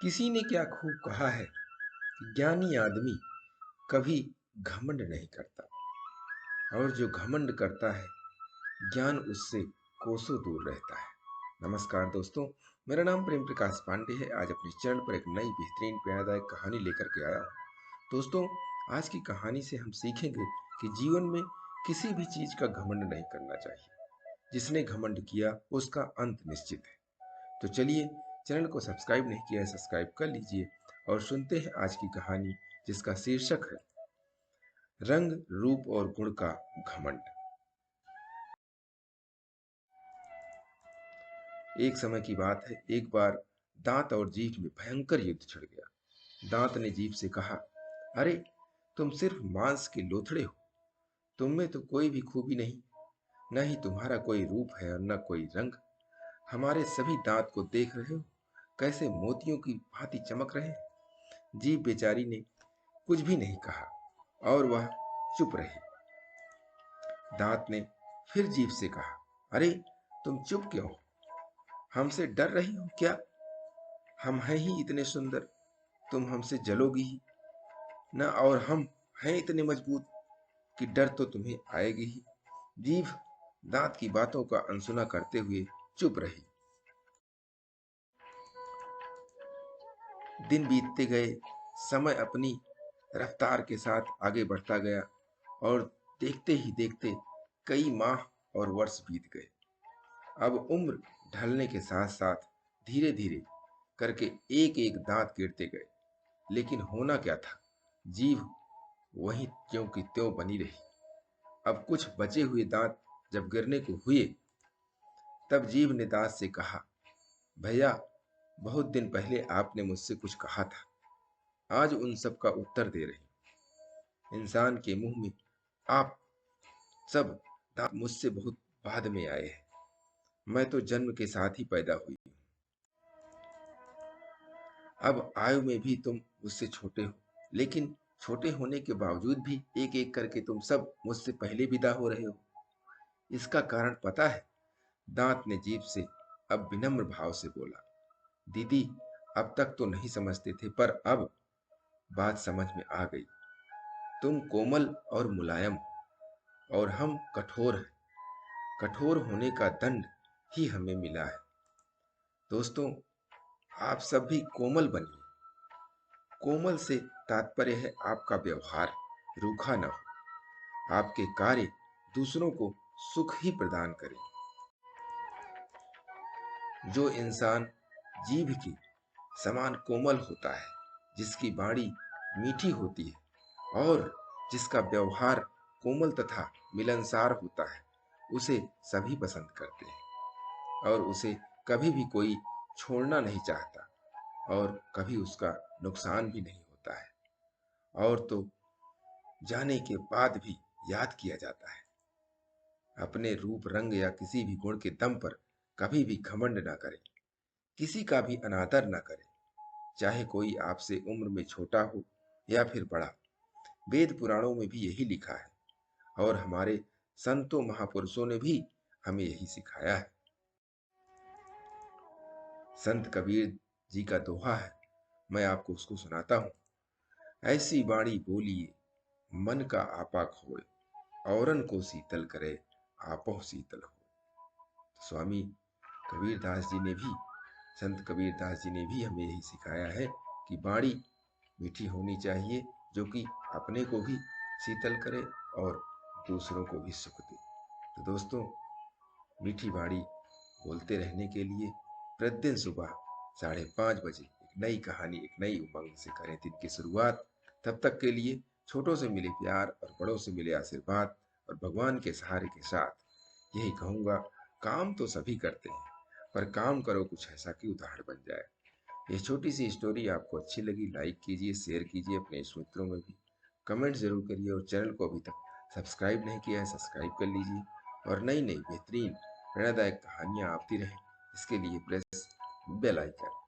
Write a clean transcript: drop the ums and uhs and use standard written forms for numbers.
किसी ने क्या खूब कहा है कि ज्ञानी आदमी कभी घमंड नहीं करता, और जो घमंड करता है ज्ञान उससे कोसों दूर रहता है। नमस्कार दोस्तों, मेरा नाम प्रेम प्रकाश पांडे है। आज अपने चैनल पर एक नई बेहतरीन प्रेरणादायक कहानी लेकर के आया हूँ। दोस्तों, आज की कहानी से हम सीखेंगे कि जीवन में किसी भी चीज का घमंड नहीं करना चाहिए। जिसने घमंड किया उसका अंत निश्चित है। तो चलिए, चैनल को सब्सक्राइब नहीं किया है, सब्सक्राइब कर लीजिए और सुनते हैं आज की कहानी, जिसका शीर्षक है रंग, रूप और गुण का घमंड। एक समय की बात है, एक बार दांत और जीभ में भयंकर युद्ध छिड़ गया। दांत ने जीभ से कहा, अरे तुम सिर्फ मांस के लोथड़े हो, तुम में तो कोई भी खूबी नहीं, न ही तुम्हारा कोई रूप है और न कोई रंग। हमारे सभी दांत को देख रहे हो, कैसे मोतियों की भांति चमक रहे हैं। जीभ बेचारी ने कुछ भी नहीं कहा और वह चुप रही। दांत ने फिर जीभ से कहा, अरे तुम चुप क्यों हो? हमसे डर रही हो क्या? हम हैं ही इतने सुंदर, तुम हमसे जलोगी ही न, और हम हैं इतने मजबूत कि डर तो तुम्हें आएगी ही। जीभ दांत की बातों का अनसुना करते हुए चुप रही। दिन बीतते गए, समय अपनी रफ्तार के साथ आगे बढ़ता गया और देखते ही देखते कई माह और वर्ष बीत गए। अब उम्र ढलने के साथ साथ धीरे धीरे करके एक एक दांत गिरते गए, लेकिन होना क्या था, जीभ वहीं त्यों की त्यों बनी रही। अब कुछ बचे हुए दांत जब गिरने को हुए, तब जीभ ने दांत से कहा, भैया, बहुत दिन पहले आपने मुझसे कुछ कहा था, आज उन सब का उत्तर दे रही। इंसान के मुंह में आप सब दांत मुझसे बहुत बाद में आए हैं। मैं तो जन्म के साथ ही पैदा हुई हूं। अब आयु में भी तुम मुझसे छोटे हो, लेकिन छोटे होने के बावजूद भी एक एक करके तुम सब मुझसे पहले विदा हो रहे हो। इसका कारण पता है? दांत ने जीभ से अब विनम्र भाव से बोला, दीदी, अब तक तो नहीं समझते थे, पर अब बात समझ में आ गई। तुम कोमल और मुलायम हो और हम कठोर हैं। कठोर होने का दंड ही हमें मिला है। दोस्तों, आप सब भी कोमल बनिए। कोमल से तात्पर्य है आपका व्यवहार रूखा न हो, आपके कार्य दूसरों को सुख ही प्रदान करें। जो इंसान जीभ के समान कोमल होता है, जिसकी वाणी मीठी होती है और जिसका व्यवहार कोमल तथा मिलनसार होता है, उसे सभी पसंद करते हैं और उसे कभी भी कोई छोड़ना नहीं चाहता और कभी उसका नुकसान भी नहीं होता है, और तो जाने के बाद भी याद किया जाता है। अपने रूप, रंग या किसी भी गुण के दम पर कभी भी घमंड ना करें, किसी का भी अनादर न करें, चाहे कोई आपसे उम्र में छोटा हो या फिर बड़ा। वेद पुराणों में भी यही लिखा है और हमारे संतों महापुरुषों ने भी हमें यही सिखाया है। संत कबीर जी का दोहा है, मैं आपको उसको सुनाता हूँ। ऐसी वाणी बोलिए मन का आपा खोए, औरन को शीतल करे आपो शीतल हो। स्वामी कबीरदास जी ने भी संत कबीरदास जी ने भी हमें यही सिखाया है कि वाणी मीठी होनी चाहिए, जो कि अपने को भी शीतल करे और दूसरों को भी सुख दे। तो दोस्तों, मीठी वाणी बोलते रहने के लिए प्रतिदिन सुबह 5:30 बजे एक नई कहानी, एक नई उमंग से करें दिन की शुरुआत। तब तक के लिए छोटों से मिले प्यार और बड़ों से मिले आशीर्वाद और भगवान के सहारे के साथ यही कहूँगा, काम तो सभी करते हैं, पर काम करो कुछ ऐसा कि उदाहरण बन जाए। ये छोटी सी स्टोरी आपको अच्छी लगी, लाइक कीजिए, शेयर कीजिए अपने मित्रों में भी, कमेंट जरूर करिए और चैनल को अभी तक सब्सक्राइब नहीं किया है, सब्सक्राइब कर लीजिए और नई नई बेहतरीन प्रेरणादायक कहानियाँ आती रहें, इसके लिए प्रेस बेल आइकन।